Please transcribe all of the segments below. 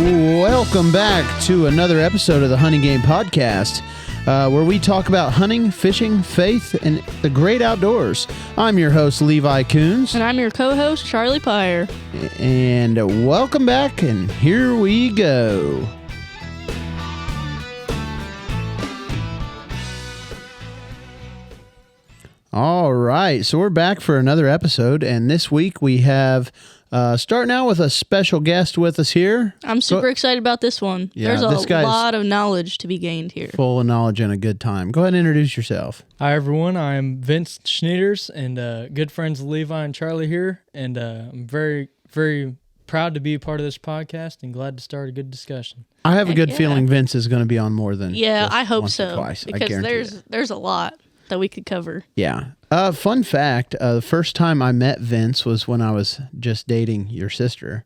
Welcome back to another episode of the Hunting Game Podcast, where we talk about hunting, fishing, faith, and the great outdoors. I'm your host, Levi Coons. And I'm your co-host, Charlie Pyre. And welcome back, and here we go. All right, so we're back for another episode, and this week we have... starting out with a special guest with us here. I'm super excited about this one. Yeah, There's a lot of knowledge to be gained here. Full of knowledge and a good time. Go ahead and introduce yourself. Hi, everyone. I'm Vince Schneiders, and good friends Levi and Charlie here. And I'm very, very proud to be a part of this podcast and glad to start a good discussion. I have a good feeling Vince is going to be on more than I hope once so. or twice. Because there's a lot that we could cover. Yeah. Fun fact, the first time I met Vince was when I was just dating your sister,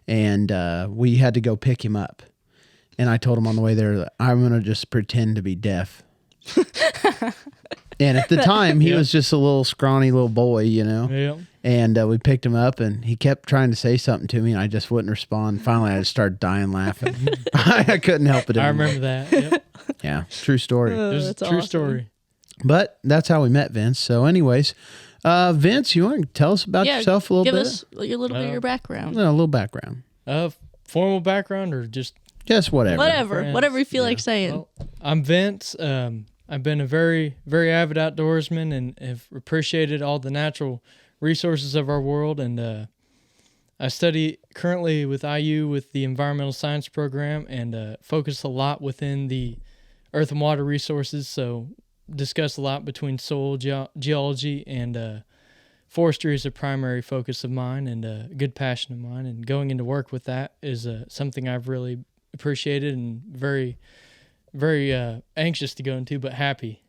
and we had to go pick him up. And I told him on the way there that I'm going to just pretend to be deaf. And at the time, he was just a little scrawny little boy, you know? Yeah. And we picked him up, and he kept trying to say something to me, and I just wouldn't respond. Finally, I just started dying laughing. I couldn't help it anymore. I remember that. Yep. Yeah, true story. It was a true story. But that's how we met Vince. So anyways, Vince, you want to tell us about yourself a little bit? Give us a little bit of your background. A little background. Formal background or just whatever. Whatever you feel like saying. Well, I'm Vince. I've been a very, very avid outdoorsman and have appreciated all the natural resources of our world. And I study currently with IU with the environmental science program and focus a lot within the earth and water resources. So discuss a lot between soil geology and forestry is a primary focus of mine and a good passion of mine. And going into work with that is something I've really appreciated and very, very anxious to go into, but happy.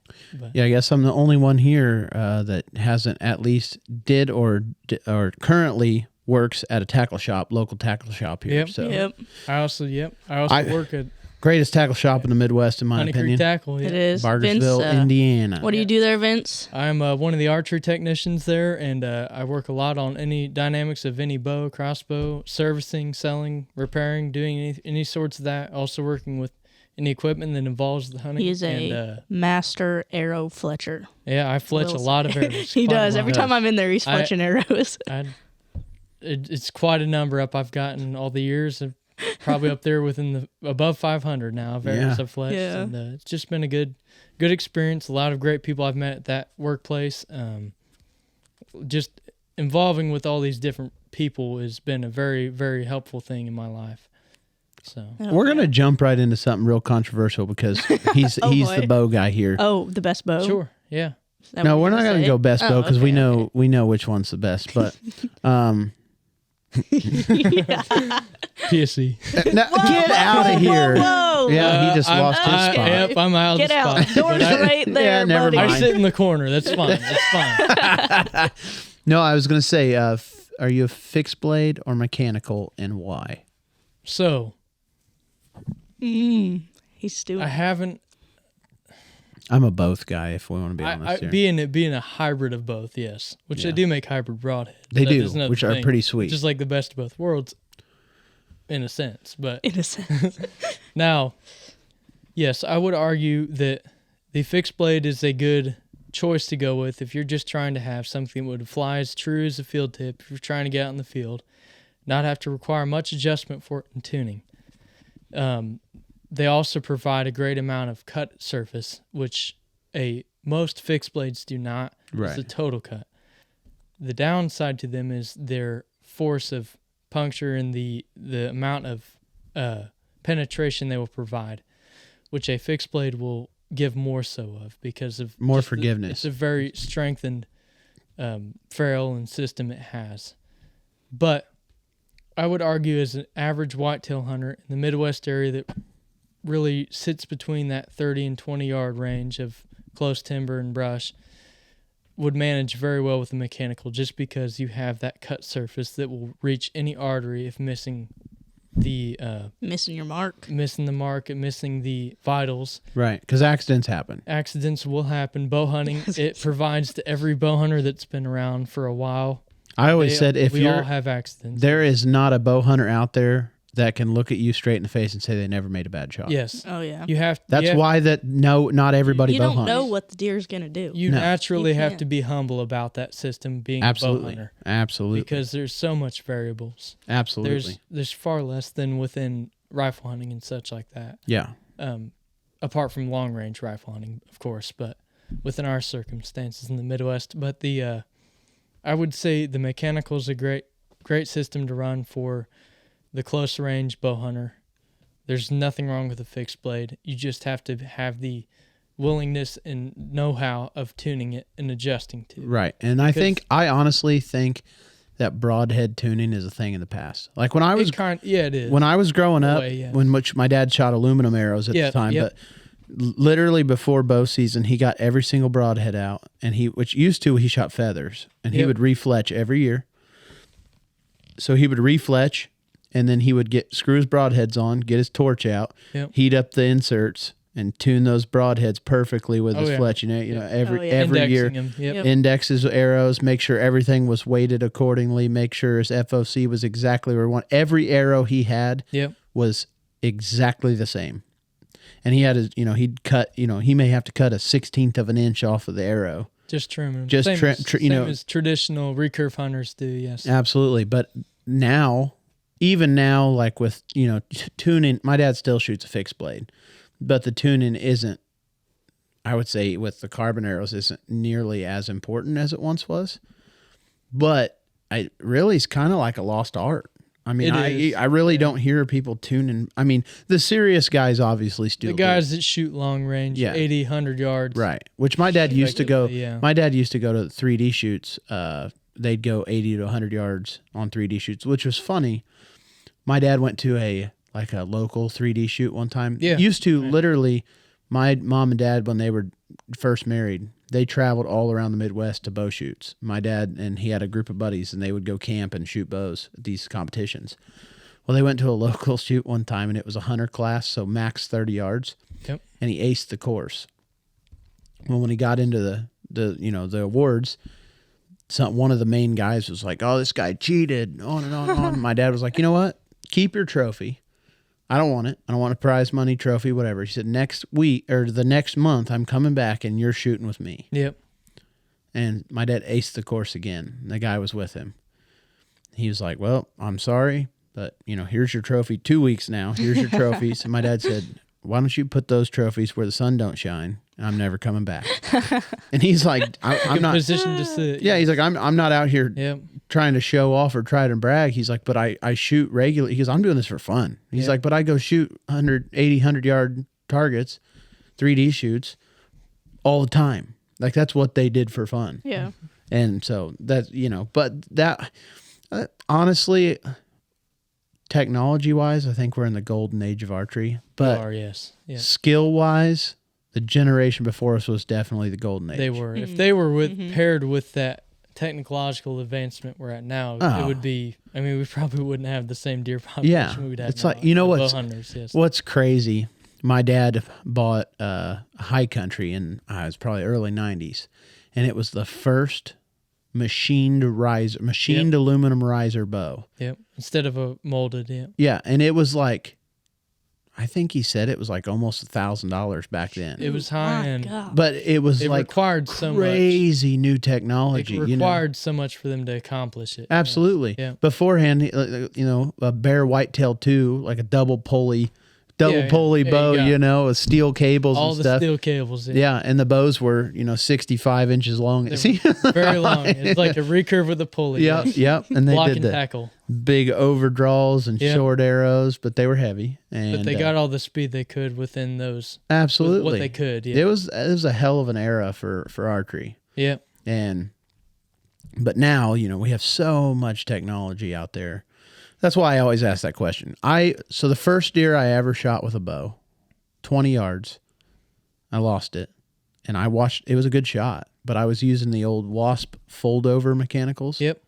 Yeah, I guess I'm the only one here that hasn't at least did or currently works at a local tackle shop here. Yep. So. I also work at greatest tackle shop in the Midwest, in my Honey opinion. Creek Tackle. Yeah. It is. Bargersville, Vince, Indiana. What do you do there, Vince? I'm one of the archery technicians there, and I work a lot on any dynamics of any bow, crossbow, servicing, selling, repairing, doing any sorts of that. Also working with any equipment that involves the hunting. He is a master arrow fletcher. Yeah, I fletch a lot of arrows. He does. Every time I'm in there, he's fletching arrows. It's quite a number up I've gotten all the years. Probably up there within above 500 now of arrows I've fletched. Yeah. And it's just been a good experience. A lot of great people I've met at that workplace. Just involving with all these different people has been a very, very helpful thing in my life. So we're going to jump right into something real controversial because he's the bow guy here. Oh, the best bow? Sure, yeah. No, we're not going to go best bow because we know which one's the best. But PSC. Get out of here. Whoa. Yeah, he just lost his spot. Yep, I'm out of the spot. spot. Door's right there, Yeah, never buddy. mind. I sit in the corner. That's fine. That's fine. No, I was going to say, are you a fixed blade or mechanical, and why? So, he's stewing. I haven't. I'm a both guy, if we want to be honest here. Being a hybrid of both, yes. Which they do make hybrid broadheads. They do, which are pretty sweet. Just like the best of both worlds, in a sense. But In a sense. now, yes, I would argue that the fixed blade is a good choice to go with if you're just trying to have something that would fly as true as a field tip, if you're trying to get out in the field, not have to require much adjustment for it in tuning. They also provide a great amount of cut surface, which most fixed blades do not. Right. It's a total cut. The downside to them is their force of puncture and the amount of penetration they will provide, which a fixed blade will give more so of because of more forgiveness. It's a very strengthened ferrule and system it has. But I would argue as an average whitetail hunter in the Midwest area that really sits between that 30 and 20 yard range of close timber and brush would manage very well with the mechanical just because you have that cut surface that will reach any artery if missing the missing your mark, missing the vitals. Right, because accidents happen. Accidents will happen. Bow hunting, it provides to every bow hunter that's been around for a while. I always said we all have accidents. There is not a bow hunter out there that can look at you straight in the face and say they never made a bad shot. Yes. Oh yeah. You have. That's why not everybody You bow don't hunts. know what the deer's gonna do. You No. naturally You have can't. to be humble about that system being a bow Absolutely. hunter Absolutely. because there's so much variables. Absolutely. There's far less than within rifle hunting and such like that. Yeah. Apart from long range rifle hunting, of course, but within our circumstances in the Midwest. But I would say the mechanical is a great system to run for the close range bow hunter. There's nothing wrong with a fixed blade. You just have to have the willingness and know-how of tuning it and adjusting to it. Right. And I honestly think that broadhead tuning is a thing in the past. Like when I was it is. when I was growing up, yeah. when my dad shot aluminum arrows at the time, yep. but literally before bow season, he got every single broadhead out, and he shot feathers, and he Yep. would refletch every year. So he would refletch, and then he would screw his broadheads on, get his torch out, Yep. heat up the inserts, and tune those broadheads perfectly with his yeah. fletching. Every Indexing year. them. Yep. Yep. Index his arrows, make sure everything was weighted accordingly, make sure his FOC was exactly where he wanted. Every arrow he had Yep. was exactly the same. And he had he'd cut, he may have to cut a 1/16 of an inch off of the arrow. Just trim them. Just same trim- as, tr- same as traditional recurve hunters do, yes. Absolutely. But now, even now, like with, tuning, my dad still shoots a fixed blade, but the tuning isn't, I would say with the carbon arrows, isn't nearly as important as it once was. But it's kind of like a lost art. I mean, I really don't hear people tuning. I mean, the serious guys obviously still The guys that shoot long range, 80, 100 yards. right. Which my dad used to go. Yeah. My dad used to go to 3D shoots. They'd go 80 to 100 yards on 3D shoots, which was funny. My dad went to a local 3D shoot one time. Yeah. Used to literally, my mom and dad, when they were first married, they traveled all around the Midwest to bow shoots. My dad and he had a group of buddies, and they would go camp and shoot bows at these competitions. Well, they went to a local shoot one time, and it was a hunter class, so max 30 yards. Yep. And he aced the course. Well, when he got into the awards, one of the main guys was like, "Oh, this guy cheated," on and on and on. My dad was like, "You know what? Keep your trophy. I don't want it. I don't want a prize money trophy, whatever." He said, "Next week or the next month, I'm coming back and you're shooting with me." Yep. And my dad aced the course again. The guy was with him. He was like, "Well, I'm sorry, but here's your trophy. 2 weeks now. Here's your trophies." And my dad said, "Why don't you put those trophies where the sun don't shine? I'm never coming back." And he's like, I'm not positioned to sit. Yeah, he's like, I'm not out here Yep. trying to show off or try to brag. He's like, but I shoot regularly. He goes, I'm doing this for fun. He's Yeah. like, but I go shoot 100 yard targets, 3D shoots all the time. Like that's what they did for fun. Yeah. And so that's, but that honestly, technology wise, I think we're in the golden age of archery, but Yes. Yeah. skill wise, the generation before us was definitely the golden age. They were. If they were paired with that technological advancement we're at now, it would be. I mean, we probably wouldn't have the same deer population Yeah, we'd have it's now. like what's bow hunters, yes. what's crazy. My dad bought a high country in it was probably early '90s, and it was the first machined aluminum riser bow. Yep. Instead of a molded. Yep. Yeah, and it was like, I think he said it was like almost $1,000 back then. It was high end. God. But it was It like required so much. crazy new It technology. required so much for them to accomplish it. Absolutely. Yeah. Beforehand, a Bear Whitetail 2, like a double pulley Yeah, yeah. There bow, you go. with steel cables All and the stuff. steel cables. Yeah, and the bows were, 65 inches long. They See? were very long. It's like a recurve with a pulley. Yep, yes. yep. And they Block did and the tackle. big overdraws and Yeah. short arrows, but they were heavy. And But they got all the speed they could within those. absolutely What they could. Yeah. It was a hell of an era for archery. Yep. But now, we have so much technology out there. That's why I always ask that question. So the first deer I ever shot with a bow, 20 yards, I lost it. And it was a good shot, but I was using the old Wasp fold over mechanicals. Yep.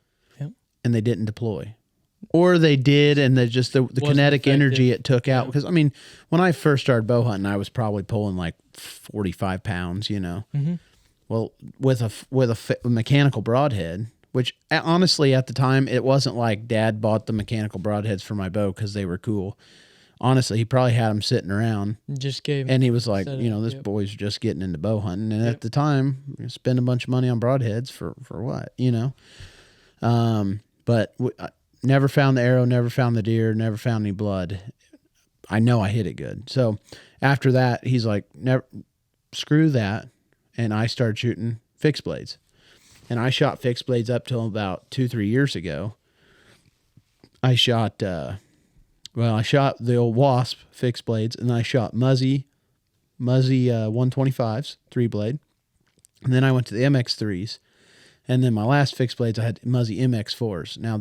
And they didn't deploy. Or they did, and the kinetic effective. energy it took out. Yeah. Because, when I first started bow hunting, I was probably pulling like 45 pounds, Mm-hmm. Well, with a mechanical broadhead, which honestly at the time, it wasn't like Dad bought the mechanical broadheads for my bow because they were cool. Honestly, he probably had them sitting around. Just gave him. And he was like, this yep. boy's just getting into bow hunting. And Yep. at the time, you spend a bunch of money on broadheads for what, But I never found the arrow, never found the deer, never found any blood. I know I hit it good. So after that, he's like, never, screw that. And I started shooting fixed blades. And I shot fixed blades up till about 2-3 years ago. I shot, I shot the old Wasp fixed blades, and I shot Muzzy 125s, 3-blade. And then I went to the MX3s. And then my last fixed blades, I had Muzzy MX4s. Now,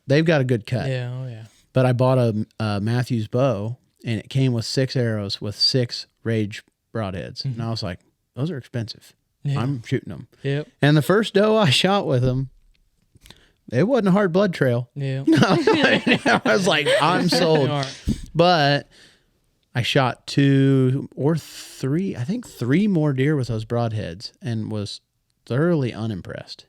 they've got a good cut. Yeah, oh yeah. But I bought a Matthews bow, and it came with 6 arrows with 6 Rage broadheads. Mm-hmm. And I was like, those are expensive. Yeah. I'm shooting them. Yep. And the first doe I shot with them, it wasn't a hard blood trail. Yeah. I was like, I'm sold. But I shot 2 or 3, I think 3 more deer with those broadheads and was thoroughly unimpressed.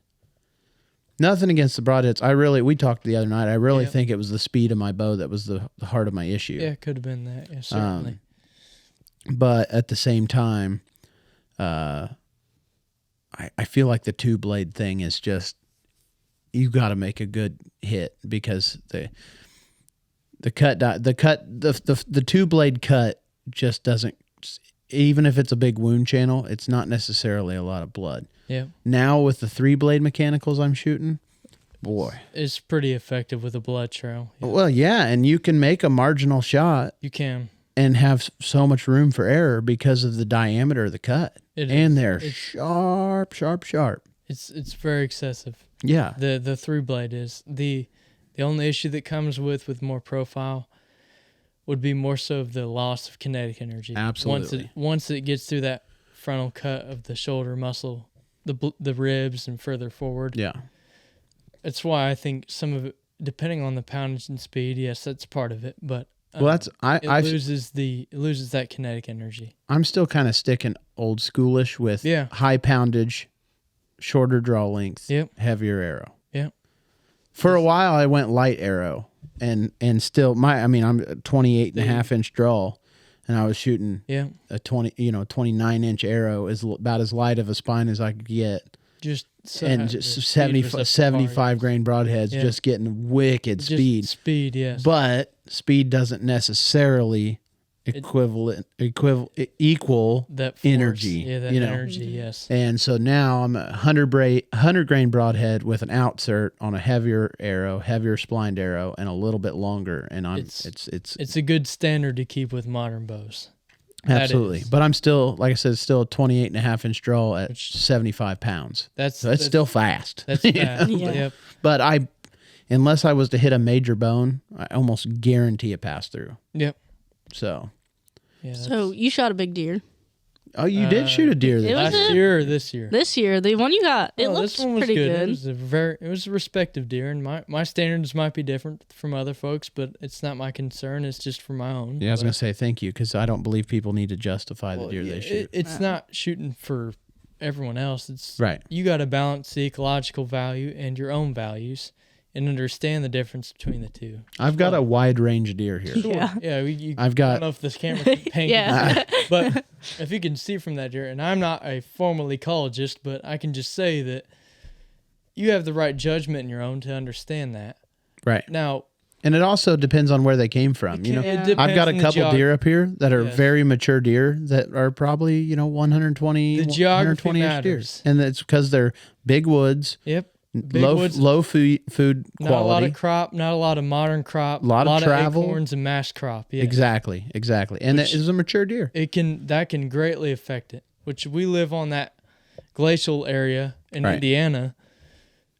Nothing against the broadheads. We talked the other night. I really think it was the speed of my bow that was the heart of my issue. Yeah, it could have been that. Yeah, certainly. But at the same time, I feel like the 2-blade thing is just, you got to make a good hit because the 2-blade cut just doesn't, even if it's a big wound channel, it's not necessarily a lot of blood. Yeah. Now with the 3-blade mechanicals I'm shooting, boy, it's pretty effective with a blood trail. Yeah. Well, yeah, and you can make a marginal shot. You can. And have so much room for error because of the diameter of the cut. They're sharp. It's very excessive. Yeah. The 3-blade is. The only issue that comes with more profile would be more so of the loss of kinetic energy. Absolutely. Once it gets through that frontal cut of the shoulder muscle, the ribs and further forward. Yeah. That's why I think some of it, depending on the poundage and speed, yes, that's part of it, but it loses that kinetic energy. I'm still kind of sticking old schoolish with high poundage, shorter draw length, heavier arrow. Yeah. For a while I went light arrow and still I'm a 28 and a half inch draw and I was shooting a 29-inch arrow is about as light of a spine as I could get. Just 75 grain broadheads, just getting wicked speed. Speed, yes. But speed doesn't necessarily equal that force, energy. Yeah, that energy, yes. And so now I'm a 100 grain broadhead with an outsert on a heavier arrow, heavier splined arrow, and a little bit longer. And it's a good standard to keep with modern bows. Absolutely. But I'm still, like I said, still a 28 and a half inch draw at 75 pounds. That's still fast. That's fast. Yep. But unless I was to hit a major bone, I almost guarantee a pass through. Yep. So. Yeah, so you shot a big deer. Oh, you did shoot a deer last year or this year? This year, the one you got, it looks pretty good. It was a respective deer, and my standards might be different from other folks, but it's not my concern. It's just for my own. Yeah, I was gonna say thank you because I don't believe people need to justify the deer they shoot. It's not shooting for everyone else. It's right. You got to balance the ecological value and your own values, and understand the difference between the two. I've got a wide range of deer here. Yeah. I don't know if this camera can paint it, but if you can see from that deer, and I'm not a formal ecologist, but I can just say that you have the right judgment in your own to understand that. Right. Now, and it also depends on where they came from. I've got a couple deer up here that are very mature deer that are probably 120, the geography 120 matters. Deer. And it's because they're big woods. Yep. Low food quality. Not a lot of crop, not a lot of modern crop. A lot of travel. Acorns and mass crop. Yeah. Exactly. And it is a mature deer. That can greatly affect it. Which we live on that glacial area in Indiana.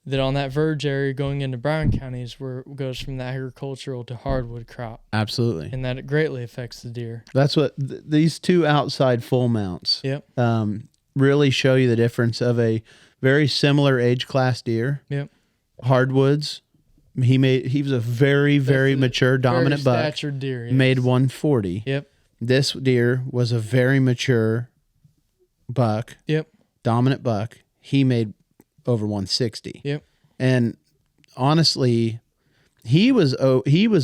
That on that verge area going into Bryan County is where it goes from the agricultural to hardwood crop. Absolutely. And that it greatly affects the deer. That's what these two outside full mounts. Yep. Really show you the difference of a very similar age class deer. Yep. Hardwoods. He was a very, very mature dominant buck. Statured deer. Yes. Made 140. Yep. This deer was a very mature buck. Yep. Dominant buck. He made over 160. Yep. And honestly, he was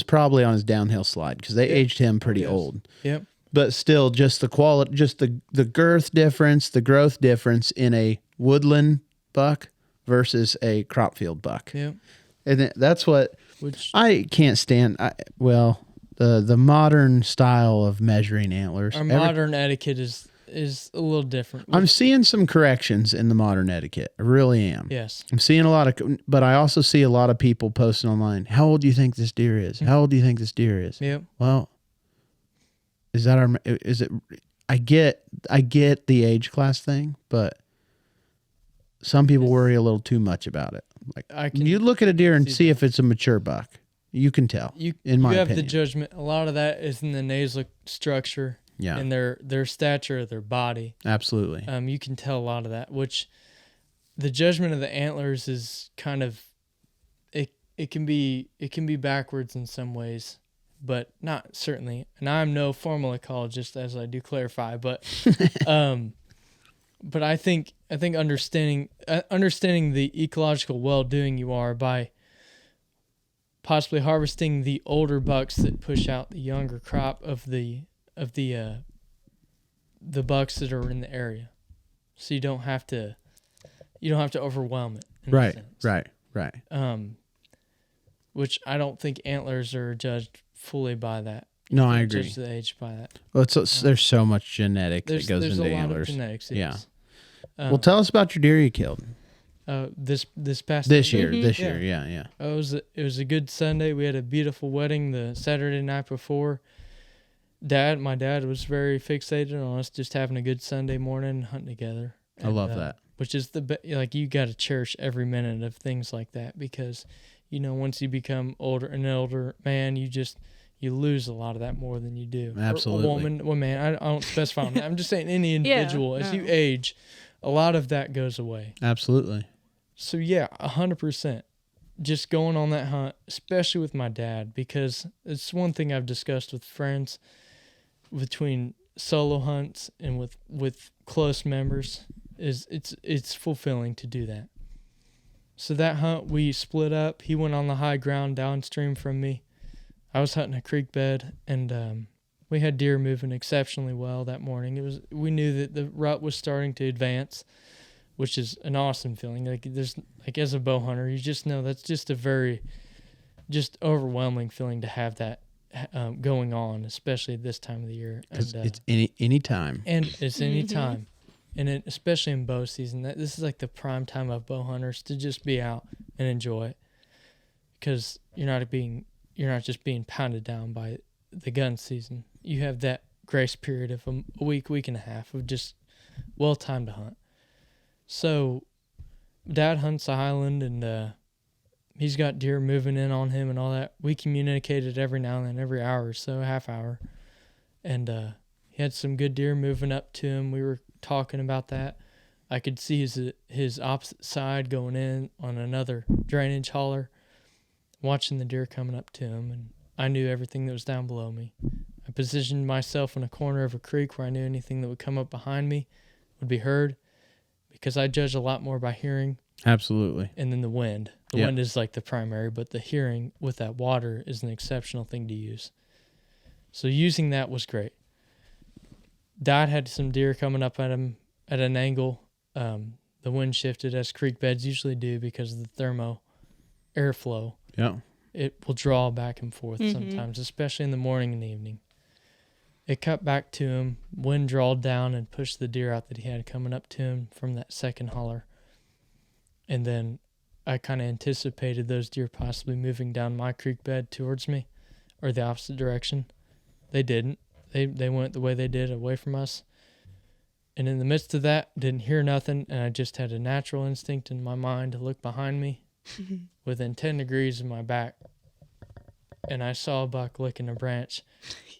probably on his downhill slide because they aged him pretty old. Yep. But still, just the quality, just the girth difference, the growth difference in a woodland buck versus a crop field buck. Yep. And that's what I can't stand. The modern style of measuring antlers. Our modern etiquette is a little different. I'm seeing some corrections in the modern etiquette. I really am. Yes. I'm seeing a lot but I also see a lot of people posting online. How old do you think this deer is? How old do you think this deer is? Yep. Well, is it? I get the age class thing, but some people worry a little too much about it. Like you look at a deer and see if it's a mature buck. You can tell. You have opinion. The judgment. A lot of that is in the nasal structure. Yeah. And their stature, their body. Absolutely. You can tell a lot of that, which the judgment of the antlers is kind of it can be backwards in some ways, but not certainly. And I'm no formal ecologist, as I do clarify, but but I think understanding the ecological well-doing you are by possibly harvesting the older bucks that push out the younger crop of the bucks that are in the area, so you don't have to overwhelm it. Right. Which I don't think antlers are judged fully by that. No, I agree. Judge the age by that. Well, there's so much genetic that goes into a lot antlers. Of genetics. Yeah. Well, tell us about your deer you killed. This year. Yeah. It was a good Sunday. We had a beautiful wedding the Saturday night before. My dad was very fixated on us just having a good Sunday morning and hunting together. I love that. Which is you got to cherish every minute of things like that, because once you become an older man, you lose a lot of that more than you do. Absolutely. Or a woman, well, man, I don't specify on that. I'm just saying any individual, as you age, a lot of that goes away. Absolutely. So yeah, 100%. Just going on that hunt, especially with my dad, because it's one thing I've discussed with friends between solo hunts and with close members is it's fulfilling to do that. So that hunt, we split up. He went on the high ground downstream from me. I was hunting a creek bed, and we had deer moving exceptionally well that morning. We knew that the rut was starting to advance, which is an awesome feeling. As a bow hunter, you just know that's just a very overwhelming feeling to have that going on, especially at this time of the year. Because it's any time. And it's any time. And especially in bow season, this is like the prime time of bow hunters to just be out and enjoy it, because you're not just being pounded down by the gun season. You have that grace period of a week and a half of just well timed to hunt. So Dad hunts the highland, and he's got deer moving in on him and all that. We communicated every now and then, every hour or so, half hour, and he had some good deer moving up to him. We were talking about that. I could see his opposite side going in on another drainage holler, watching the deer coming up to him, and I knew everything that was down below me. I positioned myself in a corner of a creek where I knew anything that would come up behind me would be heard, because I judge a lot more by hearing. Absolutely. And then the wind. The wind is like the primary, but the hearing with that water is an exceptional thing to use. So using that was great. Dad had some deer coming up at him at an angle. The wind shifted, as creek beds usually do, because of the thermo airflow. Yeah. It will draw back and forth sometimes, especially in the morning and evening. It cut back to him. Wind drawed down and pushed the deer out that he had coming up to him from that second holler. And then I kind of anticipated those deer possibly moving down my creek bed towards me, or the opposite direction. They didn't. They went the way they did, away from us. And in the midst of that, didn't hear nothing, and I just had a natural instinct in my mind to look behind me within 10 degrees of my back. And I saw a buck licking a branch,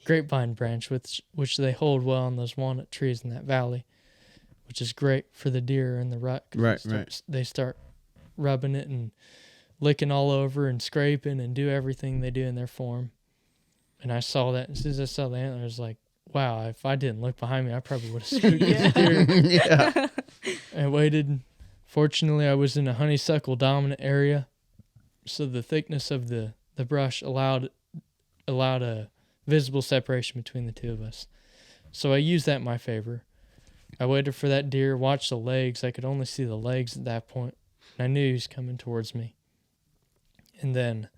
grapevine branch, which they hold well on those walnut trees in that valley, which is great for the deer in the rut. Right. They start rubbing it and licking all over and scraping and do everything they do in their form. And I saw that. As soon as I saw the antler, I was like, wow, if I didn't look behind me, I probably would have spooked this deer. Yeah. I waited Fortunately, I was in a honeysuckle dominant area, so the thickness of the brush allowed a visible separation between the two of us. So I used that in my favor. I waited for that deer, watched the legs. I could only see the legs at that point, and I knew he was coming towards me. And then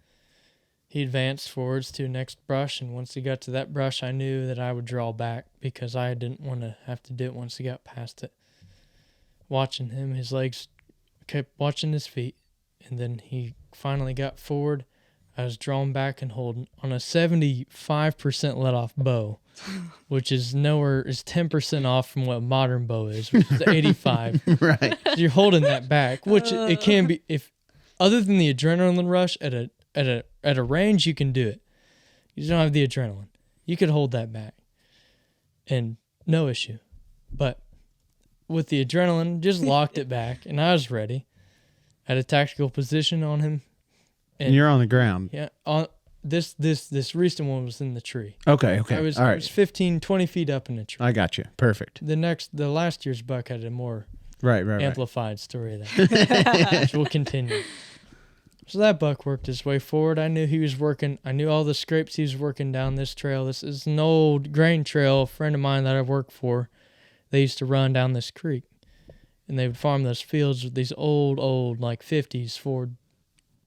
he advanced forwards to the next brush, and once he got to that brush, I knew that I would draw back because I didn't want to have to do it once he got past it. Watching him, his legs kept watching his feet, and then he finally got forward. I was drawn back and holding on a 75% let off bow, which is 10% off from what a modern bow is, which is 85. Right. So you're holding that back, which it can be, if other than the adrenaline rush at a range, you can do it. You don't have the adrenaline. You could hold that back and no issue. But with the adrenaline, just locked it back, and I was ready. Had a tactical position on him. And you're on the ground. Yeah. On this recent one was in the tree. Okay. I was 15, 20 feet up in the tree. I got you. Perfect. The last year's buck had a more right. amplified story of that, which will continue. So that buck worked his way forward. I knew he was working. I knew all the scrapes he was working down this trail. This is an old grain trail. A friend of mine that I worked for, they used to run down this creek, and they would farm those fields with these old like 50s Ford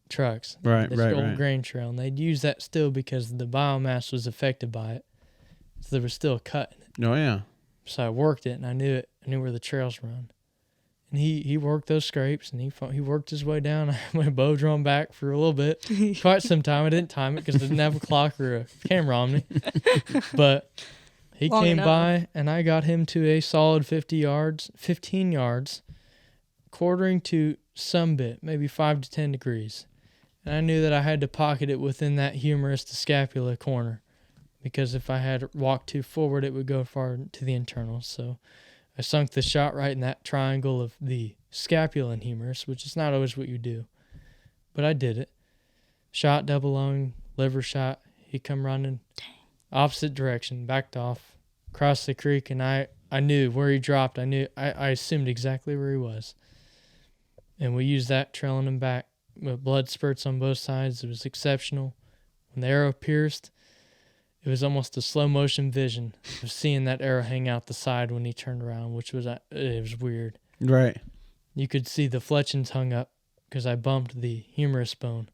trucks. Right. Old grain trail, and they'd use that still because the biomass was affected by it. So there was still a cut in it. Oh yeah. So I worked it, and I knew it. I knew where the trails run. And he worked those scrapes, and he worked his way down. I had my bow drawn back for a little bit, quite some time. I didn't time it because I didn't have a clock or a camera on me. But he came by, and I got him to a solid 15 yards, quartering to some bit, maybe 5 to 10 degrees. And I knew that I had to pocket it within that humerus to scapula corner, because if I had walked too forward, it would go far to the internals. So I sunk the shot right in that triangle of the scapula and humerus, which is not always what you do. But I did it. Shot double lung, liver shot. He come running. Opposite direction, backed off, crossed the creek, and I knew where he dropped. I assumed exactly where he was. And we used that trailing him back with blood spurts on both sides. It was exceptional. When the arrow pierced, it was almost a slow motion vision of seeing that arrow hang out the side when he turned around, which was weird. Right. You could see the fletchings hung up because I bumped the humerus bone,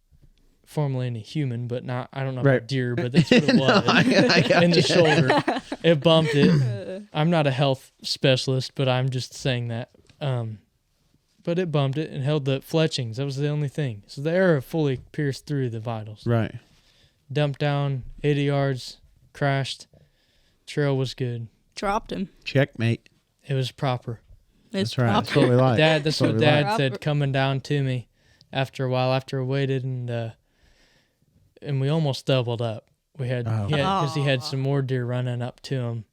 formerly in a human, but not, I don't know about deer, but that's what it was. I got in the shoulder. It bumped it. I'm not a health specialist, but I'm just saying that. But it bumped it and held the fletchings. That was the only thing. So the arrow fully pierced through the vitals. Right. Dumped down 80 yards, crashed. Trail was good. Dropped him. Checkmate. It was proper. That's right. That's what we like. That's what Dad said coming down to me after a while, after I waited, and we almost doubled up. Because he had some more deer running up to him,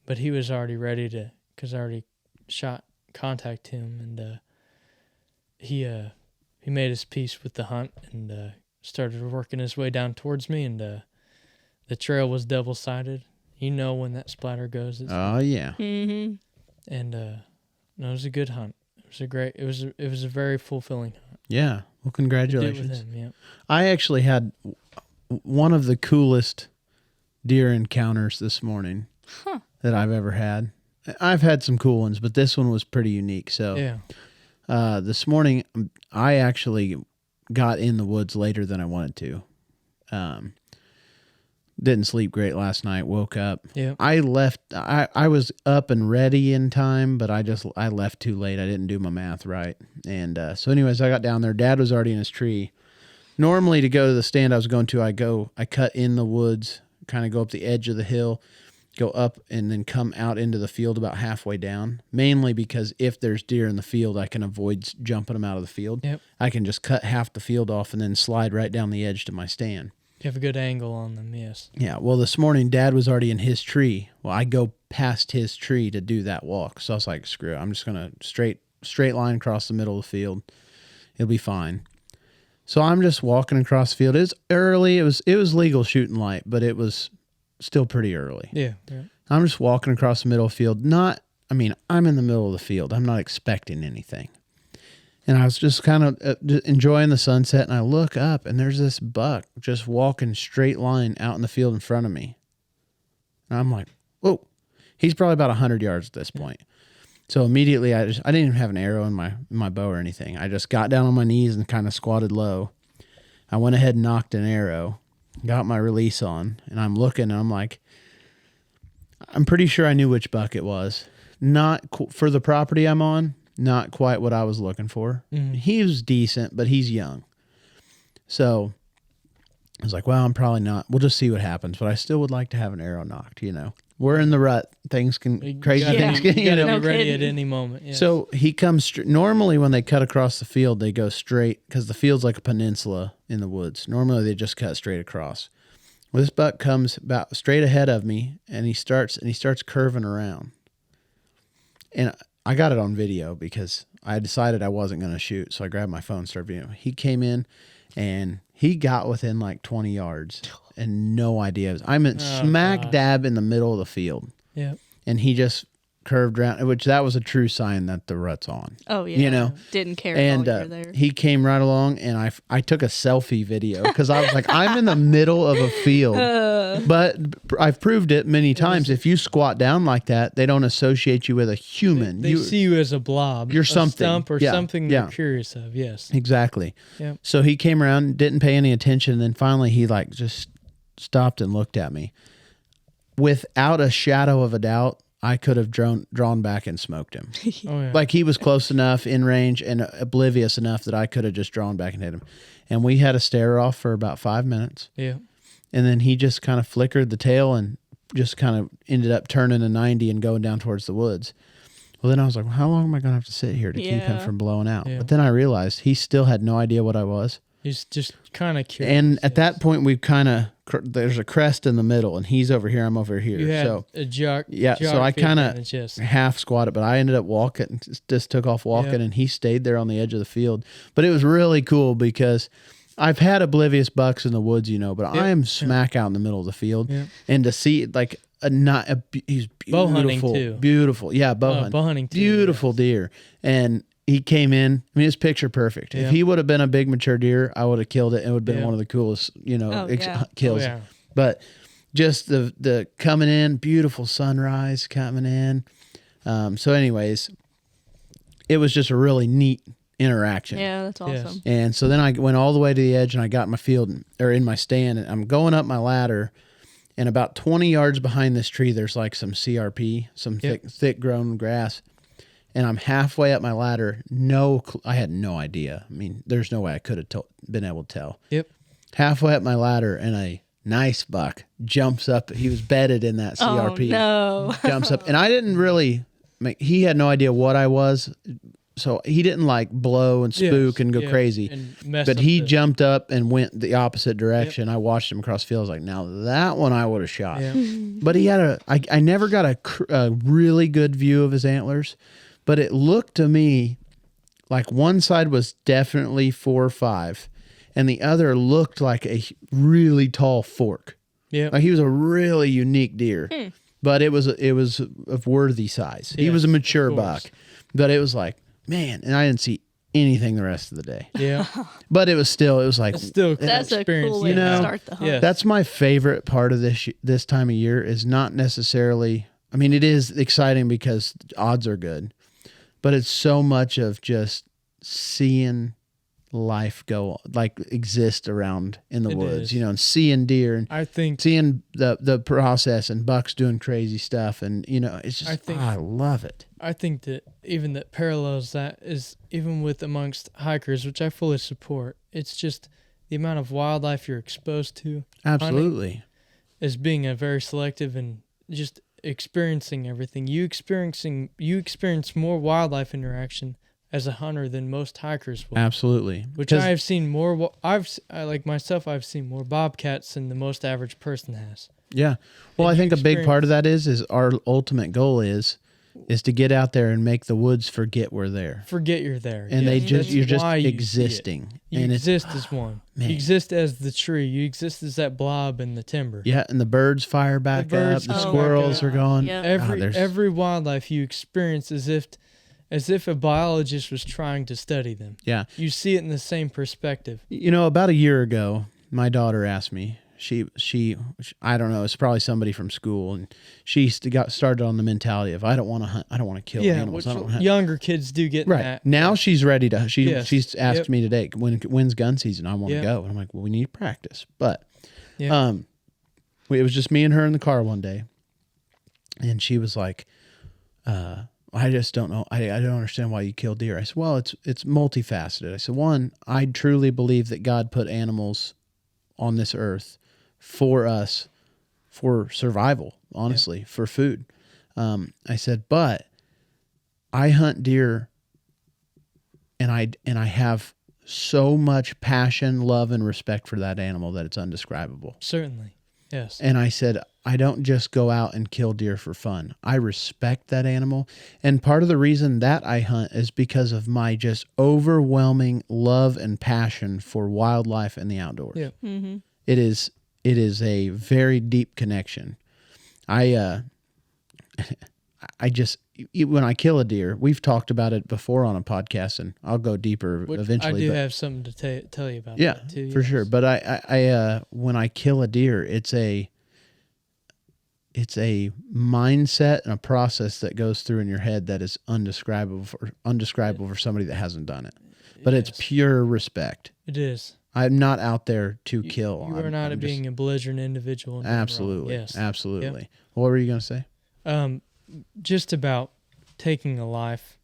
but he was already ready to, because I already contact him, and he made his peace with the hunt and started working his way down towards me, and the trail was double-sided. You know when that splatter goes. Oh yeah. Mm-hmm. And no, it was a good hunt. It was a very fulfilling hunt. Yeah. Well, congratulations. Did with him, yeah. I actually had one of the coolest deer encounters this morning that I've ever had. I've had some cool ones, but this one was pretty unique. So yeah. This morning I actually got in the woods later than I wanted to. Didn't sleep great last night. Woke up. Yeah. I left. I was up and ready in time, but I left too late. I didn't do my math right. And so anyways, I got down there. Dad was already in his tree. Normally to go to the stand I was going to, I cut in the woods, kind of go up the edge of the hill, go up and then come out into the field about halfway down, mainly because if there's deer in the field, I can avoid jumping them out of the field. Yep. I can just cut half the field off and then slide right down the edge to my stand. You have a good angle on them, yes. Yeah, well, this morning, Dad was already in his tree. Well, I go past his tree to do that walk. So I was like, screw it. I'm just going to straight line across the middle of the field. It'll be fine. So I'm just walking across the field. It's early. It was legal shooting light, but it was still pretty early. Yeah. I'm just walking across the middle of the field. I'm in the middle of the field. I'm not expecting anything. And I was just kind of enjoying the sunset, and I look up, and there's this buck just walking straight line out in the field in front of me. And I'm like, whoa. He's probably about 100 yards at this point. So immediately, I didn't even have an arrow in my bow or anything. I just got down on my knees and kind of squatted low. I went ahead and knocked an arrow, got my release on, and I'm looking, and I'm like, I'm pretty sure I knew which buck it was. Not for the property I'm on. Not quite what I was looking for. He was decent, but he's young. So I was like, well, I'm probably not. We'll just see what happens. But I still would like to have an arrow knocked, We're in the rut. Things can, crazy things can, You gotta be ready at any moment. Yes. So he comes, normally when they cut across the field, they go straight, because the field's like a peninsula in the woods. Normally they just cut straight across. Well, this buck comes about straight ahead of me, and he starts curving around. And I got it on video because I decided I wasn't going to shoot. So I grabbed my phone and started videoing. He came in and he got within like 20 yards and no idea. I'm in smack dab in the middle of the field. Yeah. And he just curved around, which that was a true sign that the rut's on. Oh, yeah. Didn't care and while you were there. He came right along, and I took a selfie video because I was like, I'm in the middle of a field. But I've proved it many times. If you squat down like that, they don't associate you with a human. They see you as a blob. You're something. Stump or something they're curious of, yes. Exactly. Yep. So he came around, didn't pay any attention, and then finally he like just stopped and looked at me. Without a shadow of a doubt, I could have drawn back and smoked him. Oh, yeah. Like he was close enough in range and oblivious enough that I could have just drawn back and hit him. And we had a stare off for about 5 minutes. Yeah. And then he just kind of flickered the tail and just kind of ended up turning a 90 and going down towards the woods. Well, then I was like, well, how long am I going to have to sit here to keep him from blowing out? Yeah. But then I realized he still had no idea what I was. He's just kind of curious. And at that point, we've kind of, there's a crest in the middle, and he's over here, I'm over here. You had so a jog. so I kind of yes. half squatted, but I ended up walking, just took off walking, and he stayed there on the edge of the field. But it was really cool because I've had oblivious bucks in the woods, but I am smack out in the middle of the field. Yep. And to see like he's beautiful. Bow hunting too. Beautiful. Yeah, bow hunting. Bow hunting too. Beautiful deer. And he came in. I mean, it's picture perfect. If he would have been a big mature deer, I would have killed it. It would have been one of the coolest, kills. Oh, yeah. But just the coming in, beautiful sunrise coming in. So anyways, it was just a really neat interaction. Yeah, that's awesome. Yes. And so then I went all the way to the edge, and I got in my field or in my stand, and I'm going up my ladder, and about 20 yards behind this tree, there's like some CRP, some thick grown grass. And I'm halfway up my ladder. I had no idea. I mean, there's no way I could have been able to tell. Yep. Halfway up my ladder, and a nice buck jumps up. He was bedded in that CRP. Oh, no. Jumps up. And I didn't really, he had no idea what I was. So he didn't like blow and spook and go crazy. But he jumped up and went the opposite direction. I watched him across the field. I was like, now that one I would have shot. But he had I never got a really good view of his antlers. But it looked to me like one side was definitely 4 or 5, and the other looked like a really tall fork. Yeah, like he was a really unique deer, but it was of worthy size. He was a mature buck, but it was like, man, and I didn't see anything the rest of the day. Yeah, but it was like that's a cool way to start the hunt. Yes. That's my favorite part of this time of year. Is not necessarily. I mean, it is exciting because odds are good. But it's so much of just seeing life exist around in the woods, and seeing deer and I think seeing the process and bucks doing crazy stuff. And, it's just, I love it. I think that parallels that is even with amongst hikers, which I fully support. It's just the amount of wildlife you're exposed to. Absolutely. As being a very selective and just experiencing everything. You experience more wildlife interaction as a hunter than most hikers will. Absolutely. Which I have seen more. I've seen more bobcats than the most average person has. Yeah. Well, I think a big part of that is our ultimate goal is to get out there and make the woods forget we're there. Forget you're there. And you're just existing. You exist as one. Man. You exist as the tree. You exist as that blob in the timber. Yeah, and the birds fire back up. The squirrels are going. Yeah. Every wildlife you experience as as if a biologist was trying to study them. Yeah. You see it in the same perspective. About a year ago, my daughter asked me, she I don't know, it's probably somebody from school, and she got started on the mentality of, I don't want to hunt, I don't want to kill animals. Younger kids do get right. that. Now she's ready to, she's asked me today, when's gun season? I want to go. And I'm like, well, we need practice. But it was just me and her in the car one day, and she was like, I just don't know. I don't understand why you kill deer. I said, well, it's multifaceted. I said, one, I truly believe that God put animals on this earth for us, for survival, honestly, for food. I said, but I hunt deer, and I have so much passion, love, and respect for that animal that it's indescribable. Certainly, yes. And I said, I don't just go out and kill deer for fun. I respect that animal. And part of the reason that I hunt is because of my just overwhelming love and passion for wildlife and the outdoors. Yeah. Mm-hmm. It is a very deep connection. I just, when I kill a deer, we've talked about it before on a podcast, and I'll go deeper eventually. I do have something to tell you about. Yeah, that too, for sure. But I when I kill a deer, it's a mindset and a process that goes through in your head that is undescribable for somebody that hasn't done it. But it's pure respect. It is. I'm not out there to kill. You are not being a belligerent individual. Absolutely. Yes. Absolutely. Yep. What were you going to say? Just about taking a life.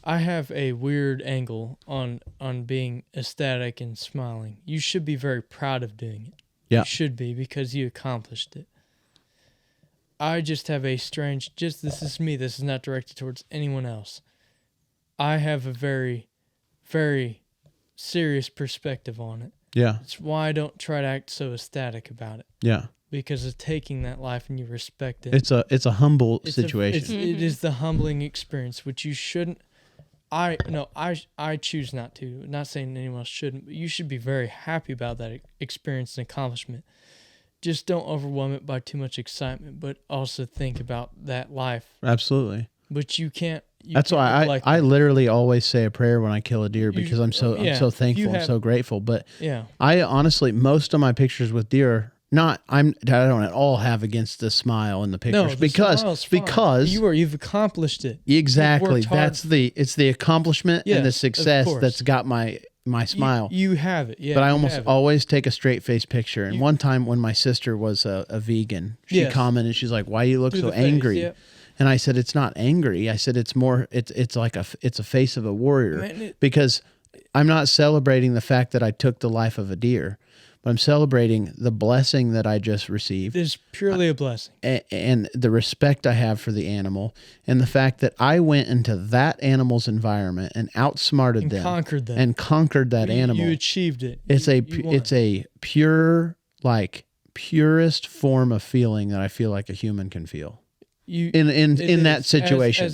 I have a weird angle on being ecstatic and smiling. You should be very proud of doing it. Yeah. You should be, because you accomplished it. I just have a strange, this is me, this is not directed towards anyone else. I have a very, very serious perspective on it. Yeah. It's why I don't try to act so ecstatic about it. Yeah. Because of taking that life and you respect it. It's a humble situation. It is the humbling experience, which you shouldn't. I choose not to. Not saying anyone else shouldn't, but you should be very happy about that experience and accomplishment. Just don't overwhelm it by too much excitement, but also think about that life. Absolutely. But you can't. That's why I literally always say a prayer when I kill a deer, because I'm so thankful and so grateful. But I honestly, most of my pictures with deer, I don't at all have against the smile in the pictures. No, because you've accomplished it. Exactly. It's the accomplishment and the success that's got my smile. You have it. Yeah. But I always take a straight face picture. And one time when my sister was a vegan, she commented, she's like, "Why you look so angry?" Yep. And I said, "It's not angry." I said, "It's more. It's like a face of a warrior." Because I'm not celebrating the fact that I took the life of a deer, but I'm celebrating the blessing that I just received. It's purely a blessing. And the respect I have for the animal, and the fact that I went into that animal's environment and outsmarted them. Conquered them. And conquered that animal. You achieved it. It's a pure, purest form of feeling that I feel like a human can feel. In that situation.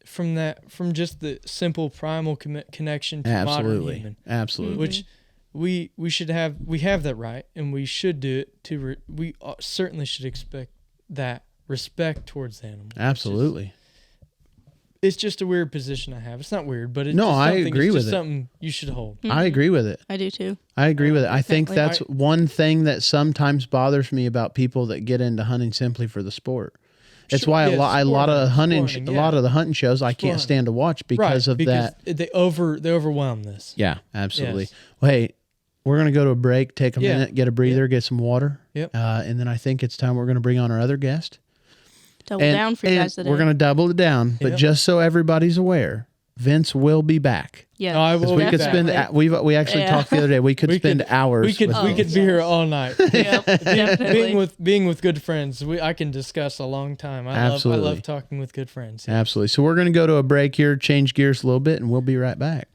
From just the simple primal connection to modern human. Absolutely. Which we have that right, and we should do it we certainly should expect that respect towards the animal. Absolutely. It's just a weird position I have. It's not weird, but I agree with it. Something you should hold. Mm-hmm. I agree with it. I do too. I agree with it. I think that's one thing that sometimes bothers me about people that get into hunting simply for the sport. It's why a lot of the hunting shows I can't stand to watch because that. They overwhelm this. Yeah, absolutely. Yes. Well, hey, we're going to go to a break, take a minute, get a breather, get some water. Yep. And then I think it's time we're going to bring on our other guest. Double down for you guys today. We're going to double it down, but just so everybody's aware, Vince will be back. Yeah, I will. We could spend. We actually talked the other day. We could spend hours. We could be here all night. Yep, definitely. Being with good friends, I can discuss a long time. I love talking with good friends. Yeah. Absolutely. So we're going to go to a break here, change gears a little bit, and we'll be right back.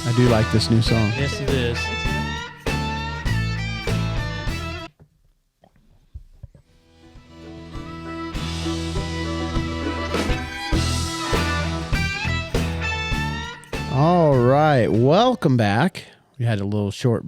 I do like this new song. Yes, it is. All right. Welcome back. We had a little short break.